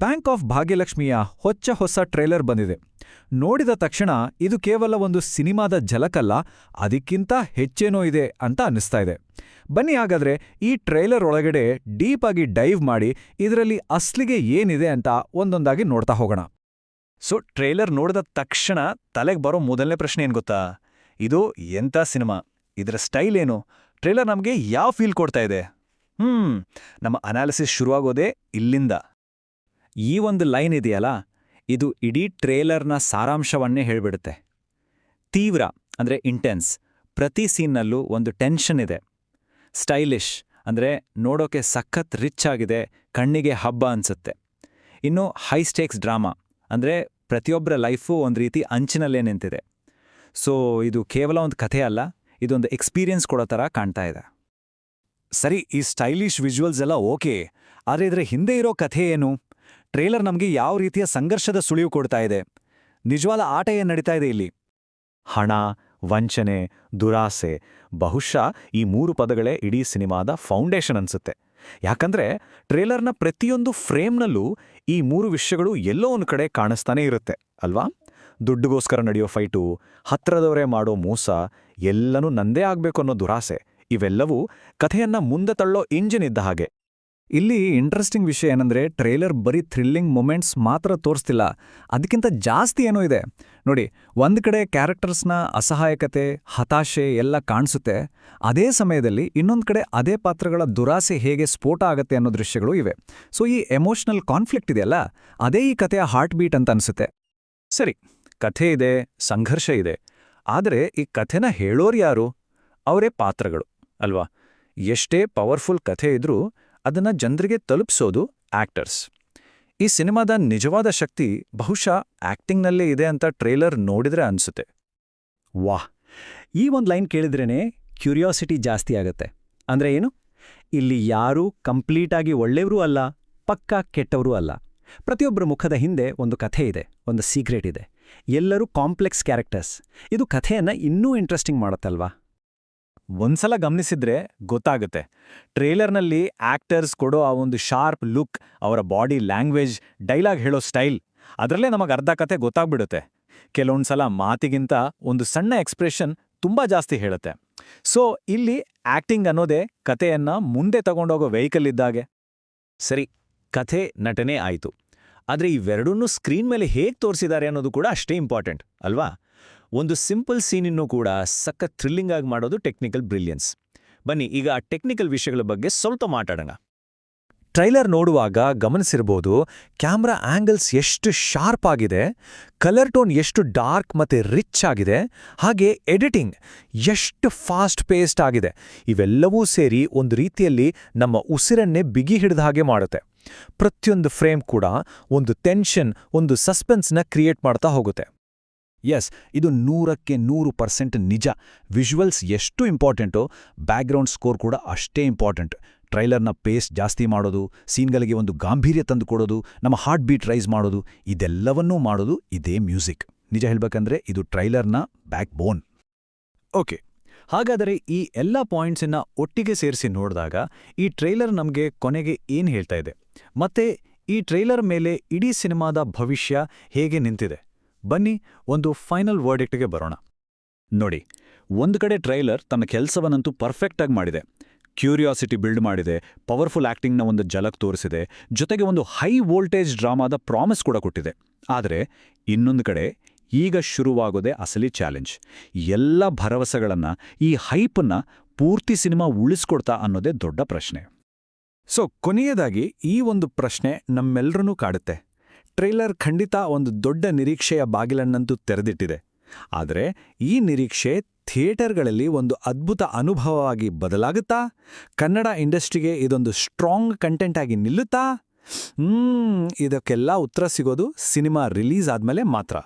Bank of ಭಾಗ್ಯಲಕ್ಷ್ಮಿಯ ಹೊಸ trailer ಬಂದಿದೆ. ನೋಡಿದ ತಕ್ಷಣ ಇದು ಕೇವಲ ಒಂದು ಸಿನಿಮಾದ ಝಲಕಲ್ಲ, ಅದಕ್ಕಿಂತ ಹೆಚ್ಚೇನೋ ಇದೆ ಅಂತ ಅನ್ನಿಸ್ತಾ ಇದೆ. ಬನ್ನಿ ಹಾಗಾದ್ರೆ ಈ ಟ್ರೇಲರ್ ಒಳಗಡೆ ಡೀಪ್ ಆಗಿ ಡೈವ್ ಮಾಡಿ ಇದರಲ್ಲಿ ಅಸ್ಲಿಗೆ ಏನಿದೆ ಅಂತ ಒಂದೊಂದಾಗಿ ನೋಡ್ತಾ ಹೋಗೋಣ. ಸೊ ಟ್ರೇಲರ್ ನೋಡಿದ ತಕ್ಷಣ ತಲೆಗೆ ಬರೋ ಮೊದಲನೇ ಪ್ರಶ್ನೆ ಏನು ಗೊತ್ತಾ? ಇದು ಎಂಥ ಸಿನಿಮಾ, ಇದರ ಸ್ಟೈಲ್ ಏನು, ಟ್ರೇಲರ್ ನಮಗೆ ಯಾವ ಫೀಲ್ ಕೊಡ್ತಾ ಇದೆ? ನಮ್ಮ ಅನಾಲಿಸಿಸ್ ಶುರುವಾಗೋದೇ ಇಲ್ಲಿಂದ. ಈ ಒಂದು ಲೈನ್ ಇದೆಯಲ್ಲ, ಇದು ಇಡೀ ಟ್ರೇಲರ್ನ ಸಾರಾಂಶವನ್ನೇ ಹೇಳ್ಬಿಡುತ್ತೆ. ತೀವ್ರ ಅಂದ್ರೆ ಇಂಟೆನ್ಸ್, ಪ್ರತಿ ಸೀನ್ನಲ್ಲೂ ಒಂದು ಟೆನ್ಷನ್ ಇದೆ. ಸ್ಟೈಲಿಶ್ ಅಂದ್ರೆ ನೋಡೋಕೆ ಸಖತ್ ರಿಚ್ ಆಗಿದೆ, ಕಣ್ಣಿಗೆ ಹಬ್ಬ ಅನ್ಸುತ್ತೆ. ಇನ್ನು ಹೈ ಸ್ಟೇಕ್ಸ್ ಡ್ರಾಮಾ ಅಂದ್ರೆ ಪ್ರತಿಯೊಬ್ಬರ ಲೈಫು ಒಂದು ರೀತಿ ಅಂಚಿನಲ್ಲೇ ನಿಂತಿದೆ. ಸೊ ಇದು ಕೇವಲ ಒಂದು ಕಥೆ ಅಲ್ಲ, ಇದೊಂದು ಎಕ್ಸ್ಪೀರಿಯನ್ಸ್ ಕೊಡೋ ಥರ ಕಾಣ್ತಾ ಇದೆ. ಸರಿ, ಈ ಸ್ಟೈಲಿಶ್ ವಿಜುವಲ್ಸ್ ಎಲ್ಲ ಓಕೆ, ಆದರೆ ಇದರ ಹಿಂದೆ ಇರೋ ಕಥೆ ಏನು? ಟ್ರೇಲರ್ ನಮಗೆ ಯಾವ ರೀತಿಯ ಸಂಘರ್ಷದ ಸುಳಿವು ಕೊಡ್ತಾ ಇದೆ? ನಿಜವಾದ ಆಟ ಏನು ನಡೀತಾ ಇದೆ ಇಲ್ಲಿ? ಹಣ, ವಂಚನೆ, ದುರಾಸೆ, ಬಹುಶಃ ಈ 3 ಪದಗಳೇ ಇಡೀ ಸಿನಿಮಾದ ಫೌಂಡೇಶನ್ ಅನ್ಸುತ್ತೆ. ಯಾಕಂದ್ರೆ ಟ್ರೇಲರ್ನ ಪ್ರತಿಯೊಂದು ಫ್ರೇಮ್ನಲ್ಲೂ ಈ 3 ವಿಷಯಗಳು ಎಲ್ಲೋ ಒಂದು ಕಡೆ ಕಾಣಿಸ್ತಾನೇ ಇರುತ್ತೆ ಅಲ್ವಾ? ದುಡ್ಡುಗೋಸ್ಕರ ನಡೆಯೋ ಫೈಟು, ಹತ್ರದವರೇ ಮಾಡೋ ಮೋಸ, ಎಲ್ಲನೂ ನಂದೇ ಆಗ್ಬೇಕು ಅನ್ನೋ ದುರಾಸೆ, ಇವೆಲ್ಲವೂ ಕಥೆಯನ್ನ ಮುಂದೆ ತಳ್ಳೋ ಇಂಜಿನ್ ಇದ್ದ ಹಾಗೆ. ಇಲ್ಲಿ ಇಂಟ್ರೆಸ್ಟಿಂಗ್ ವಿಷಯ ಏನಂದ್ರೆ ಟ್ರೇಲರ್ ಬರೀ ಥ್ರಿಲ್ಲಿಂಗ್ ಮೊಮೆಂಟ್ಸ್ ಮಾತ್ರ ತೋರಿಸ್ತಿಲ್ಲ, ಅದಕ್ಕಿಂತ ಜಾಸ್ತಿ ಏನೋ ಇದೆ ನೋಡಿ. ಒಂದು ಕಡೆ ಕ್ಯಾರೆಕ್ಟರ್ಸ್ನ ಅಸಹಾಯಕತೆ, ಹತಾಶೆ ಎಲ್ಲ ಕಾಣಿಸುತ್ತೆ. ಅದೇ ಸಮಯದಲ್ಲಿ ಇನ್ನೊಂದು ಕಡೆ ಅದೇ ಪಾತ್ರಗಳ ದುರಾಸೆ ಹೇಗೆ ಸ್ಫೋಟ ಆಗತ್ತೆ ಅನ್ನೋ ದೃಶ್ಯಗಳು ಇವೆ. ಸೊ ಈ ಎಮೋಷನಲ್ ಕಾನ್ಫ್ಲಿಕ್ಟ್ ಇದೆಯಲ್ಲ, ಅದೇ ಈ ಕಥೆಯ ಹಾರ್ಟ್ ಬೀಟ್ ಅಂತ ಅನ್ಸುತ್ತೆ. ಸರಿ, ಕಥೆ ಇದೆ, ಸಂಘರ್ಷ ಇದೆ, ಆದರೆ ಈ ಕಥೆನ ಹೇಳೋರು ಯಾರು? ಅವರೇ ಪಾತ್ರಗಳು ಅಲ್ವಾ? ಎಷ್ಟೇ ಪವರ್ಫುಲ್ ಕಥೆ ಇದ್ರೂ ಅದನ್ನ ಜನರಿಗೆ ತಲುಪಿಸೋದು ಆಕ್ಟರ್ಸ್. ಈ ಸಿನಿಮಾದ ನಿಜವಾದ ಶಕ್ತಿ ಬಹುಶಃ ಆಕ್ಟಿಂಗ್ನಲ್ಲೇ ಇದೆ ಅಂತ ಟ್ರೇಲರ್ ನೋಡಿದ್ರೆ ಅನ್ಸುತ್ತೆ. ವಾಹ್, ಈ ಒಂದು ಲೈನ್ ಕೇಳಿದ್ರೇನೆ ಕ್ಯೂರಿಯಾಸಿಟಿ ಜಾಸ್ತಿ ಆಗತ್ತೆ. ಅಂದ್ರೆ ಏನು? ಇಲ್ಲಿ ಯಾರೂ ಕಂಪ್ಲೀಟಾಗಿ ಒಳ್ಳೆಯವರು ಅಲ್ಲ, ಪಕ್ಕಾ ಕೆಟ್ಟವರೂ ಅಲ್ಲ. ಪ್ರತಿಯೊಬ್ಬರ ಮುಖದ ಹಿಂದೆ ಒಂದು ಕಥೆ ಇದೆ, ಒಂದು ಸೀಕ್ರೆಟ್ ಇದೆ. ಎಲ್ಲರೂ ಕಾಂಪ್ಲೆಕ್ಸ್ ಕ್ಯಾರೆಕ್ಟರ್ಸ್. ಇದು ಕಥೆಯನ್ನ ಇನ್ನೂ ಇಂಟ್ರೆಸ್ಟಿಂಗ್ ಮಾಡುತ್ತಲ್ವಾ? ಒಂದ್ಸಲ ಗಮನಿಸಿದ್ರೆ ಗೊತ್ತಾಗುತ್ತೆ. ಟ್ರೇಲರ್ನಲ್ಲಿ ಆಕ್ಟರ್ಸ್ ಕೊಡೋ ಆ ಒಂದು ಶಾರ್ಪ್ ಲುಕ್, ಅವರ ಬಾಡಿ ಲ್ಯಾಂಗ್ವೇಜ್, ಡೈಲಾಗ್ ಹೇಳೋ ಸ್ಟೈಲ್, ಅದರಲ್ಲೇ ನಮಗೆ ಅರ್ಧ ಕತೆ ಗೊತ್ತಾಗ್ಬಿಡುತ್ತೆ. ಕೆಲವೊಂದ್ಸಲ ಮಾತಿಗಿಂತ ಒಂದು ಸಣ್ಣ ಎಕ್ಸ್ಪ್ರೆಷನ್ ತುಂಬಾ ಜಾಸ್ತಿ ಹೇಳುತ್ತೆ. ಸೊ ಇಲ್ಲಿ ಆಕ್ಟಿಂಗ್ ಅನ್ನೋದೇ ಕಥೆಯನ್ನ ಮುಂದೆ ತಗೊಂಡೋಗೋ ವೆಹಿಕಲ್ ಇದ್ದಾಗೆ. ಸರಿ, ಕಥೆ ನಟನೆ ಆಯಿತು, ಆದರೆ ಇವೆರಡನ್ನೂ ಸ್ಕ್ರೀನ್ ಮೇಲೆ ಹೇಗೆ ತೋರಿಸಿದ್ದಾರೆ ಅನ್ನೋದು ಕೂಡ ಅಷ್ಟೇ ಇಂಪಾರ್ಟೆಂಟ್ ಅಲ್ವಾ? ಒಂದು ಸಿಂಪಲ್ ಸೀನಿನ್ನೂ ಕೂಡ ಸಖತ್ ಥ್ರಿಲ್ಲಿಂಗ್ ಆಗಿ ಮಾಡೋದು ಟೆಕ್ನಿಕಲ್ ಬ್ರಿಲಿಯನ್ಸ್. ಬನ್ನಿ ಈಗ ಆ ಟೆಕ್ನಿಕಲ್ ವಿಷಯಗಳ ಬಗ್ಗೆ ಸ್ವಲ್ಪ ಮಾತಾಡೋಣ. ಟ್ರೈಲರ್ ನೋಡುವಾಗ ಗಮನಿಸಿರ್ಬೋದು, ಕ್ಯಾಮ್ರಾ ಆಂಗಲ್ಸ್ ಎಷ್ಟು ಶಾರ್ಪ್ ಆಗಿದೆ, ಕಲರ್ ಟೋನ್ ಎಷ್ಟು ಡಾರ್ಕ್ ಮತ್ತೆ ರಿಚ್ ಆಗಿದೆ, ಹಾಗೆ ಎಡಿಟಿಂಗ್ ಎಷ್ಟು ಫಾಸ್ಟ್ ಪೇಸ್ಡ್ ಆಗಿದೆ. ಇವೆಲ್ಲವೂ ಸೇರಿ ಒಂದು ರೀತಿಯಲ್ಲಿ ನಮ್ಮ ಉಸಿರನ್ನೇ ಬಿಗಿ ಹಿಡಿದ ಹಾಗೆ ಮಾಡುತ್ತೆ. ಪ್ರತಿಯೊಂದು ಫ್ರೇಮ್ ಕೂಡ ಒಂದು ಟೆನ್ಷನ್, ಒಂದು ಸಸ್ಪೆನ್ಸ್ನ ಕ್ರಿಯೇಟ್ ಮಾಡ್ತಾ ಹೋಗುತ್ತೆ. ಎಸ್, ಇದು 100% ನಿಜ. ವಿಜುವಲ್ಸ್ ಎಷ್ಟು ಇಂಪಾರ್ಟೆಂಟೋ, ಬ್ಯಾಕ್ಗ್ರೌಂಡ್ ಸ್ಕೋರ್ ಕೂಡ ಅಷ್ಟೇ ಇಂಪಾರ್ಟೆಂಟ್. ಟ್ರೈಲರ್ನ ಪೇಸ್ ಜಾಸ್ತಿ ಮಾಡೋದು, ಸೀನ್ಗಳಿಗೆ ಒಂದು ಗಾಂಭೀರ್ಯ ತಂದು ಕೊಡೋದು, ನಮ್ಮ ಹಾರ್ಟ್ ಬೀಟ್ ರೈಸ್ ಮಾಡೋದು, ಇದೆಲ್ಲವನ್ನೂ ಮಾಡೋದು ಇದೇ ಮ್ಯೂಸಿಕ್. ನಿಜ ಹೇಳ್ಬೇಕಂದ್ರೆ ಇದು ಟ್ರೈಲರ್ನ ಬ್ಯಾಕ್ ಬೋನ್. ಓಕೆ, ಹಾಗಾದರೆ ಈ ಎಲ್ಲ ಪಾಯಿಂಟ್ಸನ್ನ ಒಟ್ಟಿಗೆ ಸೇರಿಸಿ ನೋಡಿದಾಗ ಈ ಟ್ರೈಲರ್ ನಮಗೆ ಕೊನೆಗೆ ಏನು ಹೇಳ್ತಾ ಇದೆ, ಮತ್ತೆ ಈ ಟ್ರೈಲರ್ ಮೇಲೆ ಇಡೀ ಸಿನಿಮಾದ ಭವಿಷ್ಯ ಹೇಗೆ ನಿಂತಿದೆ? ಬನ್ನಿ ಒಂದು ಫೈನಲ್ ವರ್ಡಿಕ್ಟ್ಗೆ ಬರೋಣ. ನೋಡಿ, ಒಂದು ಕಡೆ ಟ್ರೈಲರ್ ತನ್ನ ಕೆಲಸವನ್ನಂತೂ ಪರ್ಫೆಕ್ಟಾಗಿ ಮಾಡಿದೆ. ಕ್ಯೂರಿಯಾಸಿಟಿ ಬಿಲ್ಡ್ ಮಾಡಿದೆ, ಪವರ್ಫುಲ್ ಆಕ್ಟಿಂಗ್ನ ಒಂದು ಝಲಕ್ ತೋರಿಸಿದೆ, ಜೊತೆಗೆ ಒಂದು ಹೈ ವೋಲ್ಟೇಜ್ ಡ್ರಾಮಾದ ಪ್ರಾಮಿಸ್ ಕೂಡ ಕೊಟ್ಟಿದೆ. ಆದರೆ ಇನ್ನೊಂದು ಕಡೆ ಈಗ ಶುರುವಾಗೋದೇ ಅಸಲಿ ಚಾಲೆಂಜ್. ಎಲ್ಲ ಭರವಸೆಗಳನ್ನ, ಈ ಹೈಪನ್ನ ಪೂರ್ತಿ ಸಿನಿಮಾ ಉಳಿಸ್ಕೊಡ್ತಾ ಅನ್ನೋದೇ ದೊಡ್ಡ ಪ್ರಶ್ನೆ. ಸೊ ಕೊನೆಯದಾಗಿ ಈ ಒಂದು ಪ್ರಶ್ನೆ ನಮ್ಮೆಲ್ಲರನ್ನೂ ಕಾಡುತ್ತೆ. ಟ್ರೈಲರ್ ಖಂಡಿತ ಒಂದು ದೊಡ್ಡ ನಿರೀಕ್ಷೆಯ ಬಾಗಿಲನ್ನಂತೂ ತೆರೆದಿಟ್ಟಿದೆ. ಆದರೆ ಈ ನಿರೀಕ್ಷೆ ಥಿಯೇಟರ್ಗಳಲ್ಲಿ ಒಂದು ಅದ್ಭುತ ಅನುಭವವಾಗಿ ಬದಲಾಗುತ್ತಾ? ಕನ್ನಡ ಇಂಡಸ್ಟ್ರಿಗೆ ಇದೊಂದು ಸ್ಟ್ರಾಂಗ್ ಕಂಟೆಂಟ್ ಆಗಿ ನಿಲ್ಲುತ್ತಾ? ಇದಕ್ಕೆಲ್ಲ ಉತ್ತರ ಸಿಗೋದು ಸಿನಿಮಾ ರಿಲೀಸ್ ಆದ್ಮೇಲೆ ಮಾತ್ರ.